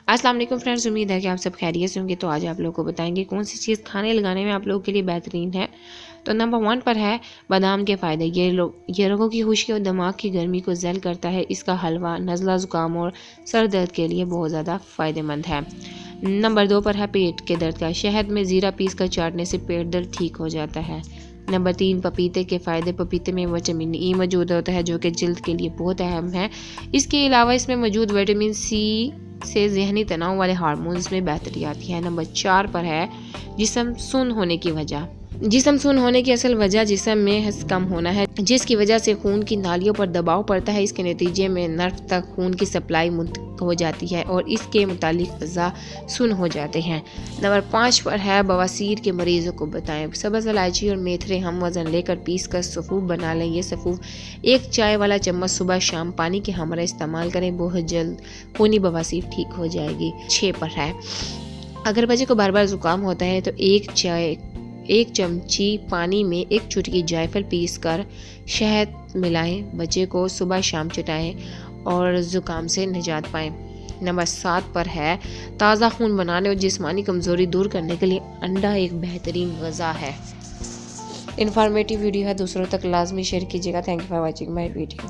अस्सलाम वालेकुम फ्रेंड्स, उम्मीद है कि आप सब खैरियत से होंगे। तो आज आप लोगों को बताएंगे कौन सी चीज़ खाने लगाने में आप लोगों के लिए बेहतरीन है। तो नंबर 1 पर है बादाम के फ़ायदे। ये लोगों की खुश्की और दिमाग की गर्मी को ज़ैल करता है। इसका हलवा नज़ला ज़ुकाम और सर दर्द के लिए बहुत ज़्यादा फ़ायदेमंद है। नंबर 2 पर है पेट के दर्द का। शहद में ज़ीरा पीस कर चाटने से पेट दर्द ठीक हो जाता है। नंबर 3 पपीते के फ़ायदे। पपीते में विटामिन ई मौजूद होता है जो कि जल्द के लिए बहुत अहम है। इसके अलावा इसमें मौजूद विटामिन सी से जहनी तनाव वाले हार्मोन्स में बेहतरी आती है। नंबर 4 पर है जिस्म सुन्न होने की वजह। जिस्म सुन्न होने की असल वजह जिस्म में हस कम होना है, जिसकी वजह से खून की नालियों पर दबाव पड़ता है। इसके नतीजे में नर्व तक खून की सप्लाई मुंतकिल हो जाती है और इसके मुतालिक अज़ा सुन्न हो जाते हैं। नंबर 5 पर है बवासीर के मरीजों को बताएं। सब्ज़ इलायची और मेथरे हम वज़न लेकर पीस कर सफ़ूफ बना लें। ये सफ़ूफ 1 चाय वाला चम्मच सुबह शाम पानी के हमरा इस्तेमाल करें। बहुत जल्द खूनी बवासीर ठीक हो जाएगी। 6 पर है अगर बच्चे को बार बार ज़ुकाम होता है तो 1 चमची पानी में 1 चुटकी जायफल पीस कर शहद मिलाएं। बच्चे को सुबह शाम चटाएं और ज़ुकाम से निजात पाएं। नंबर 7 पर है ताज़ा खून बनाने और जिस्मानी कमज़ोरी दूर करने के लिए अंडा एक बेहतरीन ग़िज़ा है। इन्फॉर्मेटिव वीडियो है, दूसरों तक लाजमी शेयर कीजिएगा। Thank you for watching my video.